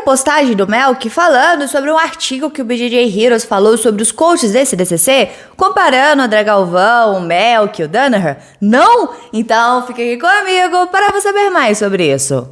postagem do Melk falando sobre um artigo que o BJJ Heroes falou sobre os coaches desse DCC, comparando o André Galvão, o Melk e o Danaher? Não? Então fique aqui comigo para você saber mais sobre isso.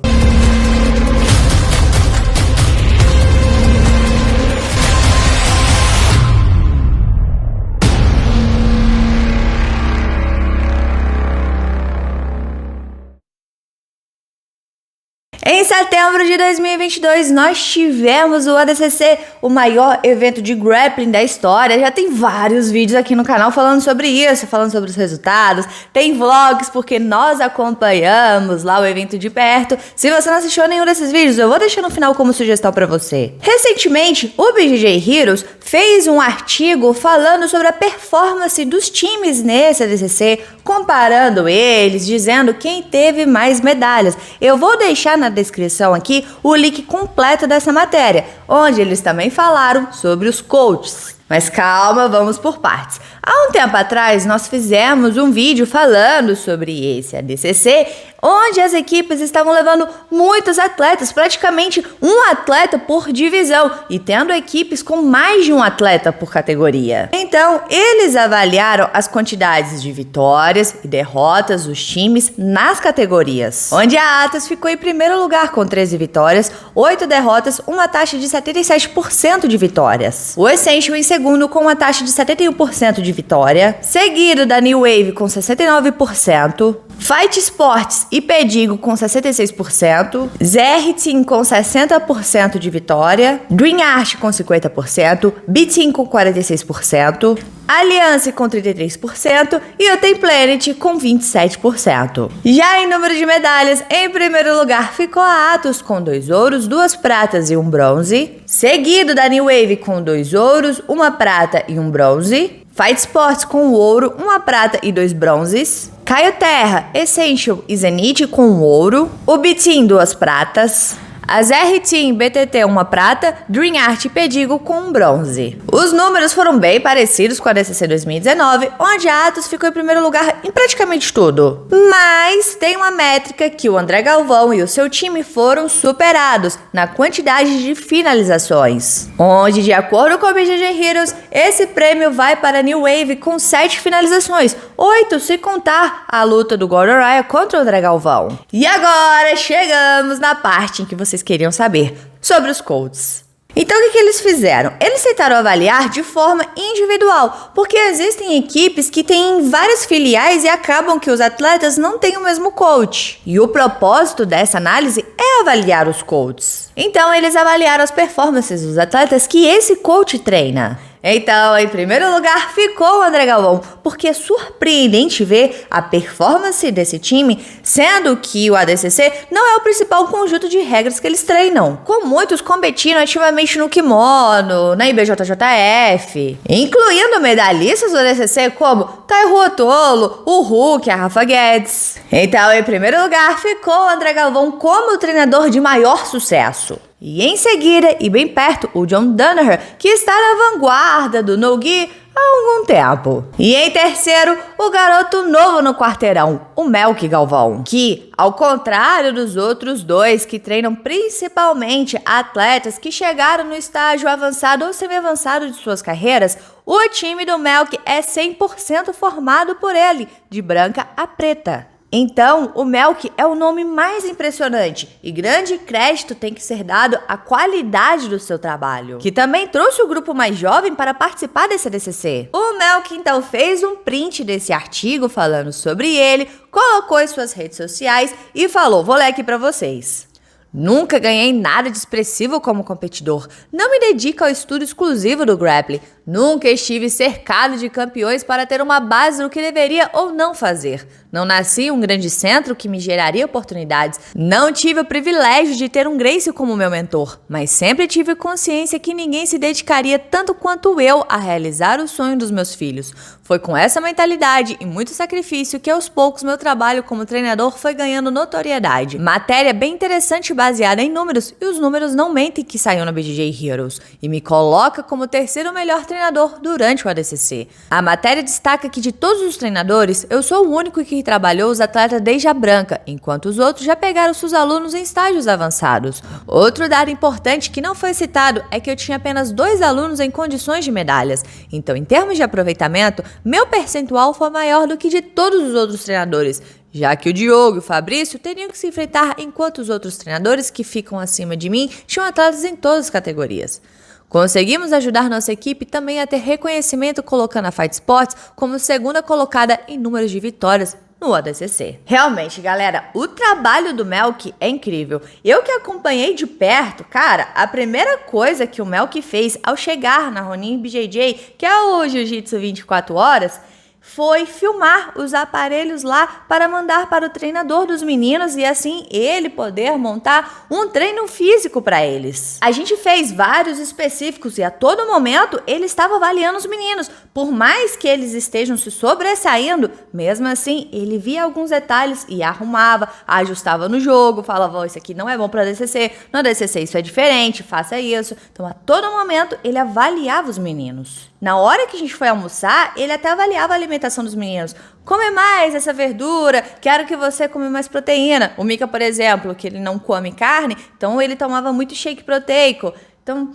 Em setembro de 2022, nós tivemos o ADCC, o maior evento de grappling da história. Já tem vários vídeos aqui no canal falando sobre isso, falando sobre os resultados. Tem vlogs, porque nós acompanhamos lá o evento de perto. Se você não assistiu nenhum desses vídeos, eu vou deixar no final como sugestão pra você. Recentemente, o BJJ Heroes fez um artigo falando sobre a performance dos times nesse ADCC, comparando eles, dizendo quem teve mais medalhas. Eu vou deixar na descrição aqui o link completo dessa matéria, onde eles também falaram sobre os coaches. Mas calma, vamos por partes. Há um tempo atrás, nós fizemos um vídeo falando sobre esse ADCC, onde as equipes estavam levando muitos atletas, praticamente um atleta por divisão, e tendo equipes com mais de um atleta por categoria. Então, eles avaliaram as quantidades de vitórias e derrotas dos times nas categorias, onde a Atos ficou em primeiro lugar com 13 vitórias, 8 derrotas, uma taxa de 77% de vitórias. O Essential em segundo com uma taxa de 71% de vitória, seguido da New Wave com 69%, Fight Sports e Pedigo com 66%, ZR Team com 60% de vitória, Dream Art com 50%, B-Team com 46%, Alliance com 33% e o Team Planet com 27%. Já em número de medalhas, em primeiro lugar ficou a Atos com 2 ouros, 2 pratas e 1 bronze, seguido da New Wave com 2 ouros, 1 prata e 1 bronze, Fight Sports com 1 ouro, 1 prata e 2 bronzes, Caio Terra, Essential e Zenith com 1 ouro, o B-Team 2 pratas, a ZR Team BTT 1 prata, Dream Art e Pedigo com 1 bronze. Os números foram bem parecidos com a DCC 2019, onde a Atos ficou em primeiro lugar em praticamente tudo. Mas tem uma métrica que o André Galvão e o seu time foram superados na quantidade de finalizações, onde, de acordo com o BJJ Heroes, esse prêmio vai para a New Wave com 7 finalizações, 8 se contar a luta do Gordon Ryan contra o André Galvão. E agora chegamos na parte em que vocês queriam saber sobre os coaches. Então o que eles fizeram? Eles tentaram avaliar de forma individual, porque existem equipes que têm várias filiais e acabam que os atletas não têm o mesmo coach. E o propósito dessa análise é avaliar os coaches. Então eles avaliaram as performances dos atletas que esse coach treina. Então, em primeiro lugar, ficou o André Galvão, porque é surpreendente ver a performance desse time, sendo que o ADCC não é o principal conjunto de regras que eles treinam, com muitos competindo ativamente no kimono, na IBJJF, incluindo medalhistas do ADCC como Tairo Otolo, o Hulk e a Rafa Guedes. Então, em primeiro lugar, ficou o André Galvão como o treinador de maior sucesso. E em seguida, e bem perto, o John Danaher, que está na vanguarda do no-gi há algum tempo. E em terceiro, o garoto novo no quarteirão, o Melk Galvão, que, ao contrário dos outros dois que treinam principalmente atletas que chegaram no estágio avançado ou semi-avançado de suas carreiras, o time do Melk é 100% formado por ele, de branca a preta. Então, o Melk é o nome mais impressionante e grande crédito tem que ser dado à qualidade do seu trabalho, que também trouxe o grupo mais jovem para participar desse ADCC. O Melk então fez um print desse artigo falando sobre ele, colocou em suas redes sociais e falou, vou ler aqui para vocês. Nunca ganhei nada de expressivo como competidor. Não me dedico ao estudo exclusivo do grappling. Nunca estive cercado de campeões para ter uma base no que deveria ou não fazer. Não nasci em um grande centro que me geraria oportunidades. Não tive o privilégio de ter um Gracie como meu mentor, mas sempre tive consciência que ninguém se dedicaria tanto quanto eu a realizar o sonho dos meus filhos. Foi com essa mentalidade e muito sacrifício que aos poucos meu trabalho como treinador foi ganhando notoriedade. Matéria bem interessante baseada em números e os números não mentem que saiu na BJJ Heroes e me coloca como o terceiro melhor treinador durante o ADCC. A matéria destaca que de todos os treinadores, eu sou o único que trabalhou os atletas desde a branca, enquanto os outros já pegaram seus alunos em estágios avançados. Outro dado importante que não foi citado é que eu tinha apenas 2 alunos em condições de medalhas, então em termos de aproveitamento, meu percentual foi maior do que de todos os outros treinadores, já que o Diogo e o Fabrício teriam que se enfrentar enquanto os outros treinadores que ficam acima de mim tinham atletas em todas as categorias. Conseguimos ajudar nossa equipe também a ter reconhecimento colocando a Fight Sports como segunda colocada em números de vitórias no ADCC. Realmente, galera, o trabalho do Melk é incrível. Eu que acompanhei de perto, cara, a primeira coisa que o Melk fez ao chegar na Ronin BJJ, que é o Jiu-Jitsu 24 horas, foi filmar os aparelhos lá para mandar para o treinador dos meninos e assim ele poder montar um treino físico para eles. A gente fez vários específicos e a todo momento ele estava avaliando os meninos. Por mais que eles estejam se sobressaindo, mesmo assim ele via alguns detalhes e arrumava, ajustava no jogo, falava, oh, isso aqui não é bom para ADCC, no ADCC isso é diferente, faça isso. Então a todo momento ele avaliava os meninos. Na hora que a gente foi almoçar, ele até avaliava a alimentação dos meninos. Come mais essa verdura, quero que você come mais proteína. O Mika, por exemplo, que ele não come carne, então ele tomava muito shake proteico. Então,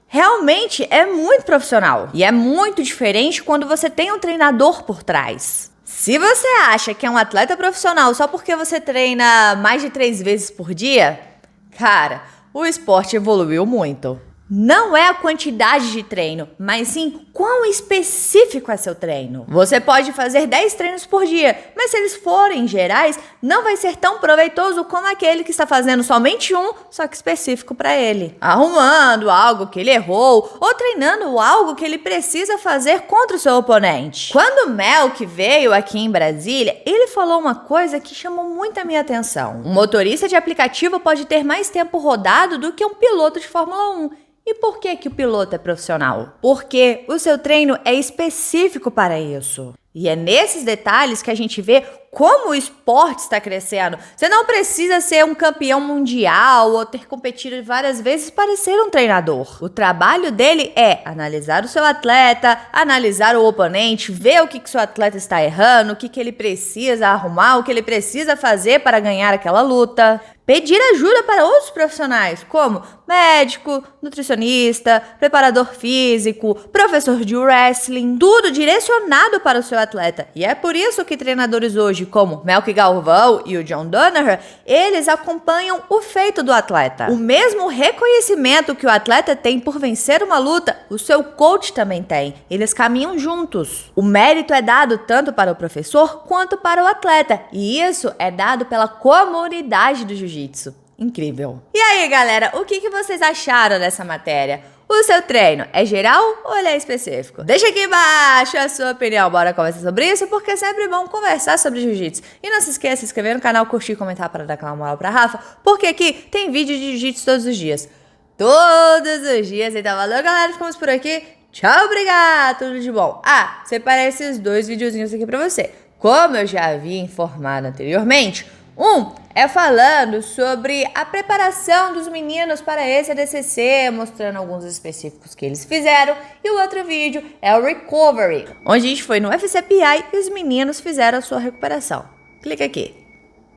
realmente é muito profissional. E é muito diferente quando você tem um treinador por trás. Se você acha que é um atleta profissional só porque você treina mais de 3 vezes por dia, cara, o esporte evoluiu muito. Não é a quantidade de treino, mas sim quão específico é seu treino. Você pode fazer 10 treinos por dia, mas se eles forem gerais, não vai ser tão proveitoso como aquele que está fazendo somente um, só que específico para ele. Arrumando algo que ele errou ou treinando algo que ele precisa fazer contra o seu oponente. Quando o Melk veio aqui em Brasília, ele falou uma coisa que chamou muito a minha atenção. Um motorista de aplicativo pode ter mais tempo rodado do que um piloto de Fórmula 1. E por que que o piloto é profissional? Porque o seu treino é específico para isso. E é nesses detalhes que a gente vê como o esporte está crescendo. Você não precisa ser um campeão mundial ou ter competido várias vezes para ser um treinador. O trabalho dele é analisar o seu atleta, analisar o oponente, ver o que seu atleta está errando, o que ele precisa arrumar, o que ele precisa fazer para ganhar aquela luta. Pedir ajuda para outros profissionais, como médico, nutricionista, preparador físico, professor de wrestling, tudo direcionado para o seu atleta. E é por isso que treinadores hoje, como Melk Galvão e o John Danaher, eles acompanham o feito do atleta. O mesmo reconhecimento que o atleta tem por vencer uma luta, o seu coach também tem. Eles caminham juntos. O mérito é dado tanto para o professor quanto para o atleta. E isso é dado pela comunidade do jiu-jitsu. Incrível. E aí, galera, o que vocês acharam dessa matéria? O seu treino é geral ou ele é específico? Deixa aqui embaixo a sua opinião. Bora conversar sobre isso, porque é sempre bom conversar sobre jiu-jitsu. E não se esqueça de se inscrever no canal, curtir e comentar para dar aquela moral pra Rafa, porque aqui tem vídeo de jiu-jitsu todos os dias. Todos os dias. Então, valeu, galera. Ficamos por aqui. Tchau, obrigado. Tudo de bom. Ah, separei esses 2 videozinhos aqui pra você. Como eu já havia informado anteriormente, um é falando sobre a preparação dos meninos para esse ADCC, mostrando alguns específicos que eles fizeram. E o outro vídeo é o Recovery, onde a gente foi no UFCPI e os meninos fizeram a sua recuperação. Clica aqui.